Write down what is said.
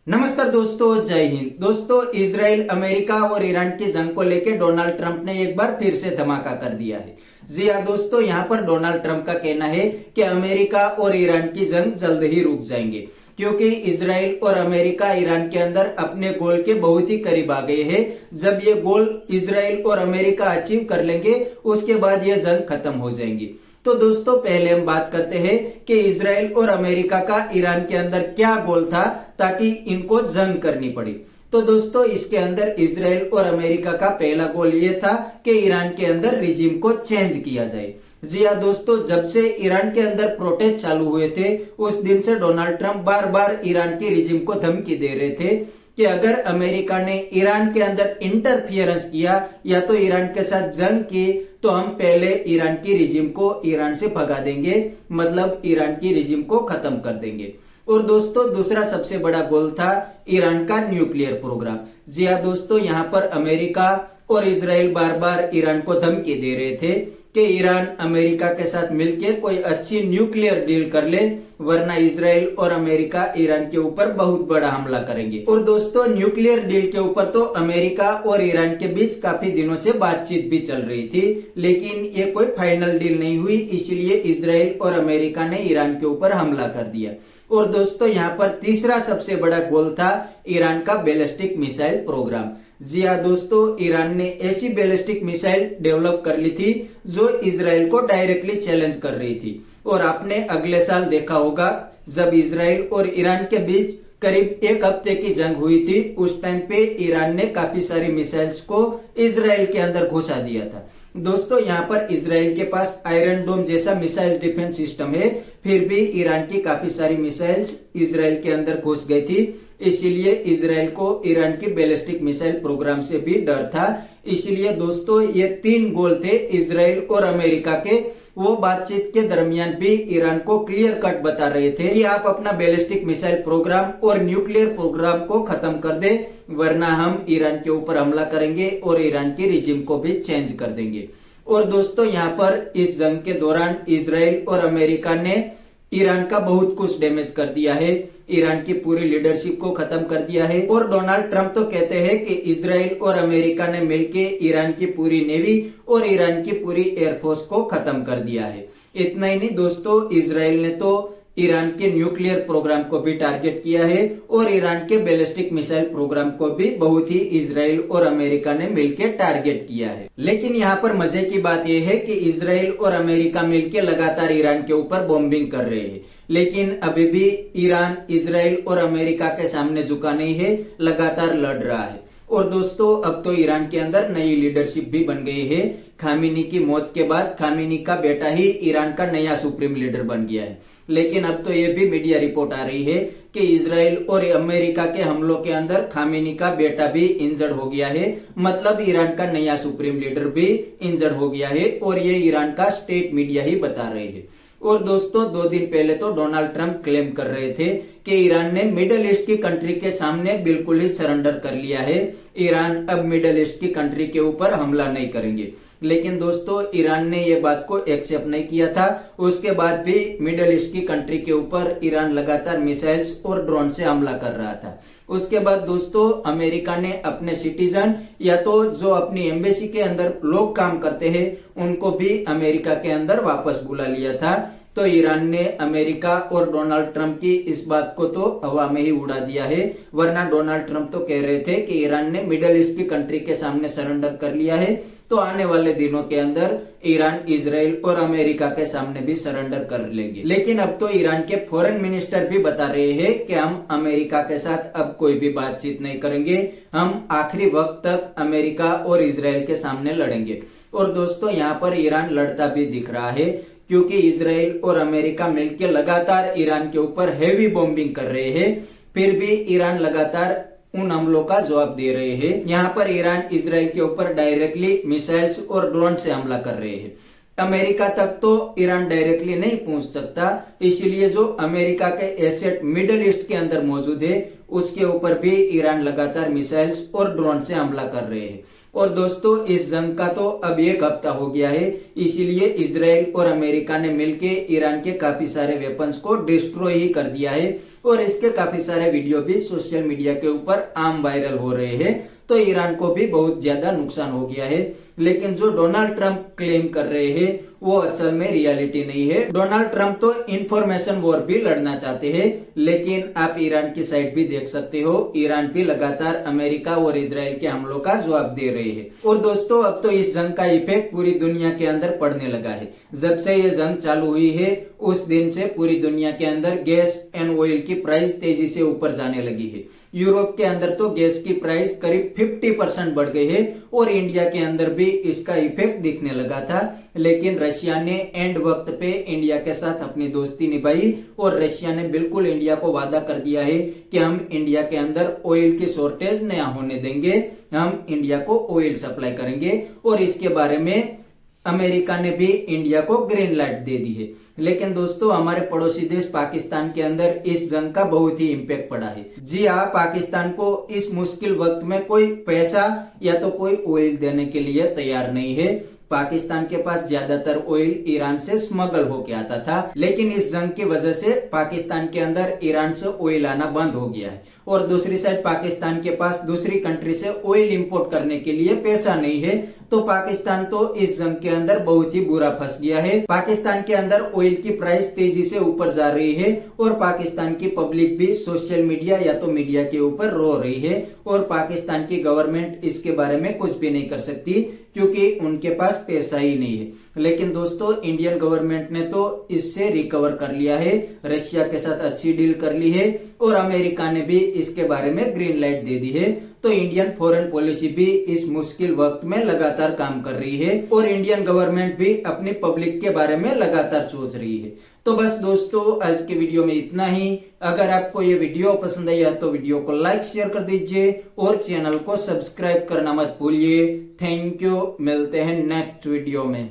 नमस्कार दोस्तों, जय हिंद। दोस्तों, इजराइल, अमेरिका और ईरान की जंग को लेकर डोनाल्ड ट्रंप ने एक बार फिर से धमाका कर दिया है। जी हाँ दोस्तों, यहाँ पर डोनाल्ड ट्रंप का कहना है कि अमेरिका और ईरान की जंग जल्द ही रुक जाएंगे, क्योंकि इजराइल और अमेरिका ईरान के अंदर अपने गोल के बहुत ही करीब आ गए हैं। जब ये गोल इजराइल और अमेरिका अचीव कर लेंगे, उसके बाद ये जंग खत्म हो जाएंगी। तो दोस्तों, पहले हम बात करते हैं कि इजराइल और अमेरिका का ईरान के अंदर क्या गोल था ताकि इनको जंग करनी पड़ी। तो दोस्तों, इसके अंदर इजराइल और अमेरिका का पहला गोल ये था कि ईरान के अंदर रिजीम को चेंज किया जाए। जी हाँ दोस्तों, जब से ईरान के अंदर प्रोटेस्ट चालू हुए थे, उस दिन से डोनाल्ड ट्रंप बार बार ईरान की रिजीम को धमकी दे रहे थे कि अगर अमेरिका ने ईरान के अंदर इंटरफियरेंस किया या तो ईरान के साथ जंग की, तो हम पहले ईरान की रिजीम को ईरान से भगा देंगे, मतलब ईरान की रिजीम को खत्म कर देंगे। और दोस्तों, दूसरा सबसे बड़ा गोल था ईरान का न्यूक्लियर प्रोग्राम। जी हाँ दोस्तों, यहाँ पर अमेरिका और इजराइल बार बार ईरान को धमकी दे रहे थे कि ईरान अमेरिका के साथ मिलकर कोई अच्छी न्यूक्लियर डील कर ले, वरना इजराइल और अमेरिका ईरान के ऊपर बहुत बड़ा हमला करेंगे। और दोस्तों, न्यूक्लियर डील के ऊपर तो अमेरिका और ईरान के बीच काफी दिनों से बातचीत भी चल रही थी, लेकिन ये कोई फाइनल डील नहीं हुई, इसलिए इजराइल और अमेरिका ने ईरान के ऊपर हमला कर दिया। और दोस्तों, यहाँ पर तीसरा सबसे बड़ा गोल था ईरान का बैलिस्टिक मिसाइल प्रोग्राम। जी हाँ दोस्तों, ईरान ने ऐसी बैलिस्टिक मिसाइल डेवलप कर ली थी जो इजराइल को डायरेक्टली चैलेंज कर रही थी। और आपने अगले साल देखा होगा, जब इजराइल और ईरान के बीच करीब एक हफ्ते की जंग हुई थी, उस टाइम पे ईरान ने काफी सारी मिसाइल्स को इजराइल के अंदर घुसा दिया था। दोस्तों, यहाँ पर इजराइल के पास आयरन डोम जैसा मिसाइल डिफेंस सिस्टम है, फिर भी ईरान की काफी सारी मिसाइल्स इजराइल के अंदर घुस गई थी। इसीलिए इजराइल को ईरान की बैलिस्टिक मिसाइल प्रोग्राम से भी डर था। इसलिए दोस्तों, ये तीन गोल थे इजराइल और अमेरिका के। वो बातचीत के दरमियान भी ईरान को क्लियर कट बता रहे थे कि आप अपना बैलिस्टिक मिसाइल प्रोग्राम और न्यूक्लियर प्रोग्राम को खत्म कर दे, वरना हम ईरान के ऊपर हमला करेंगे और ईरान की रिजीम को भी चेंज कर देंगे। और दोस्तों, यहाँ पर इस जंग के दौरान इजराइल और अमेरिका ने ईरान का बहुत कुछ डैमेज कर दिया है, ईरान की पूरी लीडरशिप को खत्म कर दिया है। और डोनाल्ड ट्रंप तो कहते हैं कि इजराइल और अमेरिका ने मिलकर ईरान की पूरी नेवी और ईरान की पूरी एयरफोर्स को खत्म कर दिया है। इतना ही नहीं दोस्तों, इजराइल ने तो ईरान के न्यूक्लियर प्रोग्राम को भी टारगेट किया है और ईरान के बैलिस्टिक मिसाइल प्रोग्राम को भी बहुत ही इजराइल और अमेरिका ने मिलकर टारगेट किया है। लेकिन यहाँ पर मजे की बात यह है कि इजराइल और अमेरिका मिलकर लगातार ईरान के ऊपर बॉम्बिंग कर रहे हैं, लेकिन अभी भी ईरान इजराइल और अमेरिका के सामने झुका नहीं है, लगातार लड़ रहा है। और दोस्तों, अब तो ईरान के अंदर नई लीडरशिप भी बन गई है। खामेनी की मौत के बाद खामेनी का बेटा ही ईरान का नया सुप्रीम लीडर बन गया है। लेकिन अब तो ये भी मीडिया रिपोर्ट आ रही है कि इजराइल और अमेरिका के हमलों के अंदर खामेनी का बेटा भी इंजर्ड हो गया है, मतलब ईरान का नया सुप्रीम लीडर भी इंजर्ड हो गया है। और ये ईरान का स्टेट मीडिया ही बता रहे हैं। और दोस्तों, 2 दिन पहले तो डोनाल्ड ट्रंप क्लेम कर रहे थे कि ईरान ने मिडिल ईस्ट की कंट्री के सामने बिल्कुल ही सरेंडर कर लिया है, ईरान अब मिडिल ईस्ट की कंट्री के ऊपर हमला नहीं करेंगे। लेकिन दोस्तों, ईरान ने ये बात को एक्सेप्ट नहीं किया था। उसके बाद भी मिडिल ईस्ट की कंट्री के ऊपर ईरान लगातार मिसाइल्स और ड्रोन से हमला कर रहा था। उसके बाद दोस्तों, अमेरिका ने अपने सिटीजन या तो जो अपनी एम्बेसी के अंदर लोग काम करते हैं, उनको भी अमेरिका के अंदर वापस बुला लिया था। तो ईरान ने अमेरिका और डोनाल्ड ट्रंप की इस बात को तो हवा में ही उड़ा दिया है, वरना डोनाल्ड ट्रंप तो कह रहे थे कि ईरान ने मिडिल ईस्ट की कंट्री के सामने सरेंडर कर लिया है, तो आने वाले दिनों के अंदर ईरान इजराइल और अमेरिका के सामने भी सरेंडर कर लेंगे। लेकिन अब तो ईरान के फॉरेन मिनिस्टर भी बता रहे हैं कि हम अमेरिका के साथ अब कोई भी बातचीत नहीं करेंगे, हम आखिरी वक्त तक अमेरिका और इजराइल के सामने लड़ेंगे। और दोस्तों, यहाँ पर ईरान लड़ता भी दिख रहा है, क्योंकि इजराइल और अमेरिका मिलकर लगातार ईरान के ऊपर हेवी बॉम्बिंग कर रहे हैं, फिर भी ईरान लगातार उन हमलों का जवाब दे रहे हैं। यहाँ पर ईरान इजराइल के ऊपर डायरेक्टली मिसाइल्स और ड्रोन से हमला कर रहे हैं। अमेरिका तक तो ईरान डायरेक्टली नहीं पहुंच सकता, इसलिए जो अमेरिका के एसेट मिडिल ईस्ट के अंदर मौजूद है उसके ऊपर भी ईरान लगातार मिसाइल्स और ड्रोन से हमला कर रहे हैं। और दोस्तों इस जंग का तो अब 1 हफ्ता हो गया है, इसीलिए इजराइल और अमेरिका ने मिलकर ईरान के काफी सारे वेपन्स को डिस्ट्रॉय ही कर दिया है और इसके काफी सारे वीडियो भी सोशल मीडिया के ऊपर आम वायरल हो रहे हैं। तो ईरान को भी बहुत ज्यादा नुकसान हो गया है। लेकिन जो डोनाल्ड ट्रंप क्लेम कर रहे हैं वो असल में रियलिटी नहीं है। डोनाल्ड ट्रंप तो इंफॉर्मेशन वॉर भी लड़ना चाहते हैं, लेकिन आप ईरान की साइड भी देख सकते हो, ईरान भी लगातार अमेरिका और इजराइल के हमलों का जवाब दे रहे हैं। और दोस्तों अब तो इस जंग का इफेक्ट पूरी दुनिया के अंदर पड़ने लगा है। जब से ये जंग चालू हुई है उस दिन से पूरी दुनिया के अंदर गैस एंड ऑयल की प्राइस तेजी से ऊपर जाने लगी है। यूरोप के अंदर तो गैस की प्राइस करीब 50% बढ़ गई है और इंडिया के अंदर भी इसका इफेक्ट दिखने लगा था। लेकिन रशिया ने एंड वक्त पे इंडिया के साथ अपनी दोस्ती निभाई और रशिया ने बिल्कुल इंडिया को वादा कर दिया है कि हम इंडिया के अंदर ऑयल की शॉर्टेज नहीं होने देंगे, हम इंडिया को ऑयल सप्लाई करेंगे। और इसके बारे में अमेरिका ने भी इंडिया को ग्रीन लाइट दे दी है। लेकिन दोस्तों हमारे पड़ोसी देश पाकिस्तान के अंदर इस जंग का बहुत ही इम्पैक्ट पड़ा है। जी हाँ, पाकिस्तान को इस मुश्किल वक्त में कोई पैसा या तो कोई ऑयल देने के लिए तैयार नहीं है। पाकिस्तान के पास ज्यादातर ऑयल ईरान से स्मगल होके आता था, लेकिन इस जंग की वजह से पाकिस्तान के अंदर ईरान से ऑयल आना बंद हो गया है। और दूसरी साइड पाकिस्तान के पास दूसरी कंट्री से ऑयल इंपोर्ट करने के लिए पैसा नहीं है, तो पाकिस्तान तो इस जंग के अंदर बहुत ही बुरा फंस गया है। पाकिस्तान के अंदर ऑयल की प्राइस तेजी से ऊपर जा रही है और पाकिस्तान की पब्लिक भी सोशल मीडिया या तो मीडिया के ऊपर रो रही है और पाकिस्तान की गवर्नमेंट इसके बारे में कुछ भी नहीं कर सकती क्योंकि उनके पास पैसा ही नहीं है। लेकिन दोस्तों इंडियन गवर्नमेंट ने तो इससे रिकवर कर लिया है, रशिया के साथ अच्छी डील कर ली है और अमेरिका ने भी इसके बारे में ग्रीन लाइट दे दी है। तो इंडियन फॉरेन पॉलिसी भी इस मुश्किल वक्त में लगातार काम कर रही है और इंडियन गवर्नमेंट भी अपनी पब्लिक के बारे में लगातार सोच रही है। तो बस दोस्तों आज के वीडियो में इतना ही। अगर आपको ये वीडियो पसंद आया तो वीडियो को लाइक शेयर कर दीजिए और चैनल को सब्सक्राइब करना मत भूलिए। थैंक यू, मिलते हैं नेक्स्ट वीडियो में।